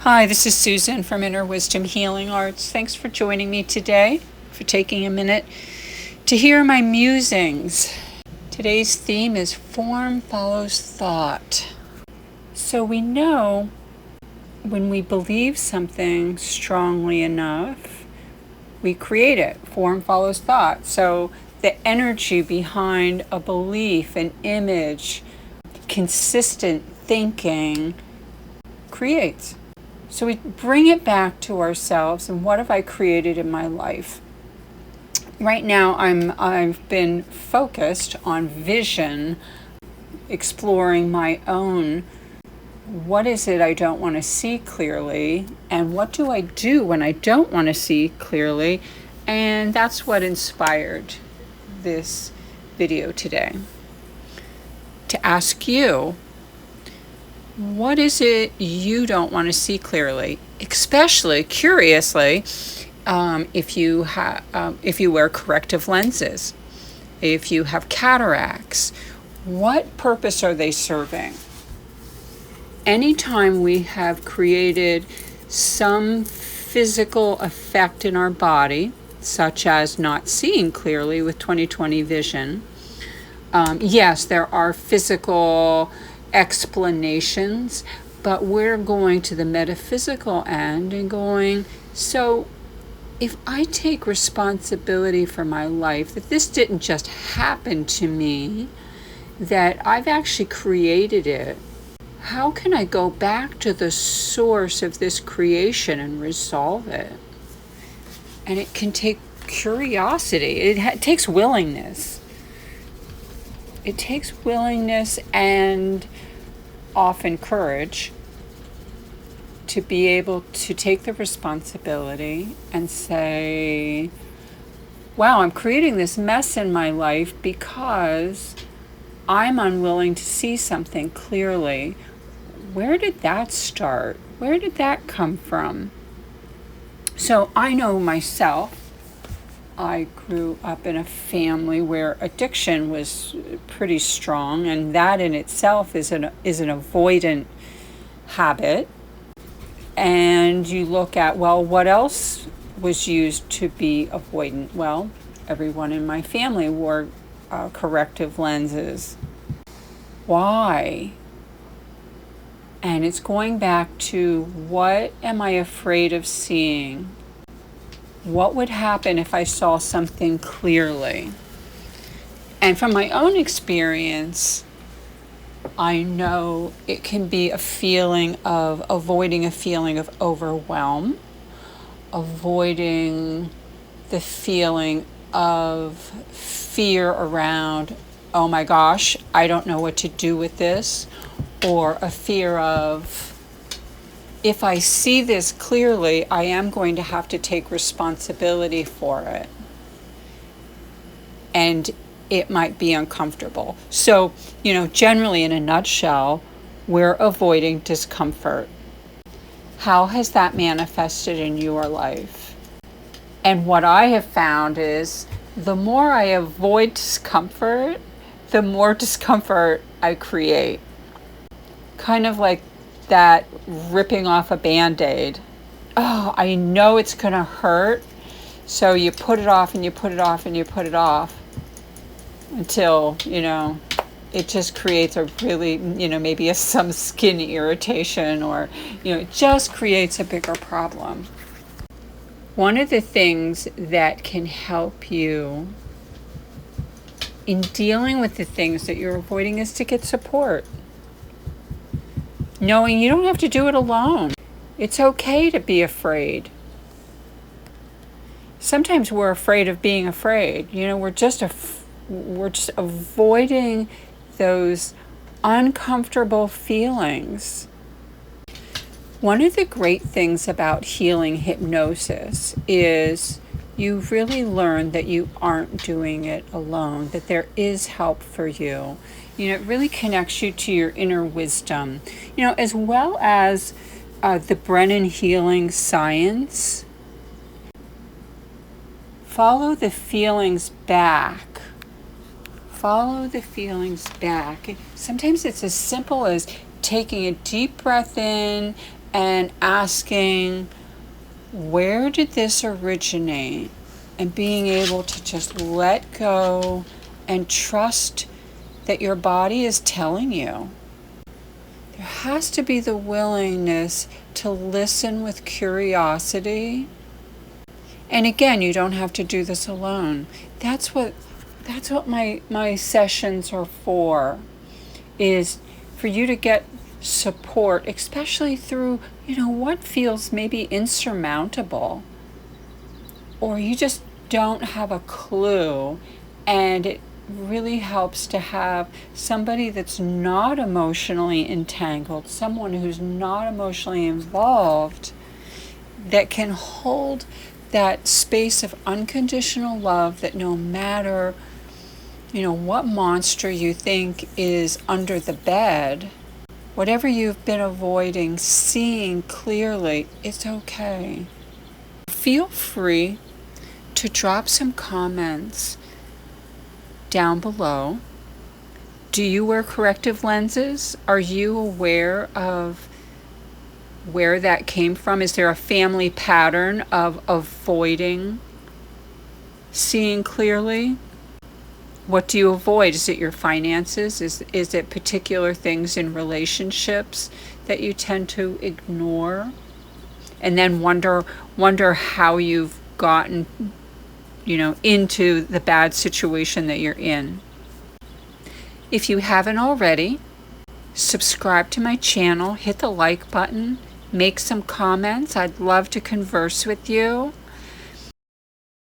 Hi, this is Susan from Inner Wisdom Healing Arts. Thanks for joining me today, for taking a minute to hear my musings. Today's theme is form follows thought. So we know when we believe something strongly enough, we create it. Form follows thought. So the energy behind a belief, an image, consistent thinking creates. So we bring it back to ourselves, and what have I created in my life? Right now I've been focused on vision, exploring my own, what is it I don't want to see clearly, and what do I do when I don't want to see clearly? And that's what inspired this video today. To ask you, what is it you don't want to see clearly? Especially, curiously, if you wear corrective lenses, if you have cataracts, what purpose are they serving? Anytime we have created some physical effect in our body, such as not seeing clearly with 20/20 vision, yes, there are physical explanations, but we're going to the metaphysical end and going, so if I take responsibility for my life, that this didn't just happen to me, that I've actually created it, how can I go back to the source of this creation and resolve it? And it can take curiosity. It takes willingness. It takes willingness and often courage to be able to take the responsibility and say, wow, I'm creating this mess in my life because I'm unwilling to see something clearly. Where did that start? Where did that come from? So I know myself, I grew up in a family where addiction was pretty strong, and that in itself is an avoidant habit. And you look at, well, what else was used to be avoidant? Well, everyone in my family wore corrective lenses. Why? And it's going back to, what am I afraid of seeing? What would happen if I saw something clearly? And from my own experience, I know it can be a feeling of avoiding a feeling of overwhelm, avoiding the feeling of fear around, oh my gosh, I don't know what to do with this, or a fear of, if I see this clearly, I am going to have to take responsibility for it. And it might be uncomfortable. So, generally in a nutshell, we're avoiding discomfort. How has that manifested in your life? And what I have found is, the more I avoid discomfort, the more discomfort I create. Kind of like that ripping off a Band-Aid. Oh, I know it's going to hurt. So you put it off and you put it off and you put it off until, it just creates a really, maybe some skin irritation, or, it just creates a bigger problem. One of the things that can help you in dealing with the things that you're avoiding is to get support. Knowing you don't have to do it alone. It's okay to be afraid. Sometimes we're afraid of being afraid. We're just avoiding those uncomfortable feelings. One of the great things about healing hypnosis is you really learn that you aren't doing it alone, that there is help for you. It really connects you to your inner wisdom, as well as the Brennan healing science. Follow the feelings back. Follow the feelings back. Sometimes it's as simple as taking a deep breath in and asking, where did this originate? And being able to just let go and trust that your body is telling you. There has to be the willingness to listen with curiosity. And again, you don't have to do this alone. That's what my sessions are for, is for you to get support, especially through, what feels maybe insurmountable, or you just don't have a clue, and it really helps to have somebody that's not emotionally entangled, someone who's not emotionally involved, that can hold that space of unconditional love, that no matter, what monster you think is under the bed, whatever you've been avoiding, seeing clearly, it's okay. Feel free to drop some comments down below. Do you wear corrective lenses? Are you aware of where that came from? Is there a family pattern of avoiding seeing clearly? What do you avoid? Is it your finances? Is it particular things in relationships that you tend to ignore? And then wonder how you've gotten, into the bad situation that you're in. If you haven't already, subscribe to my channel, hit the like button, make some comments. I'd love to converse with you.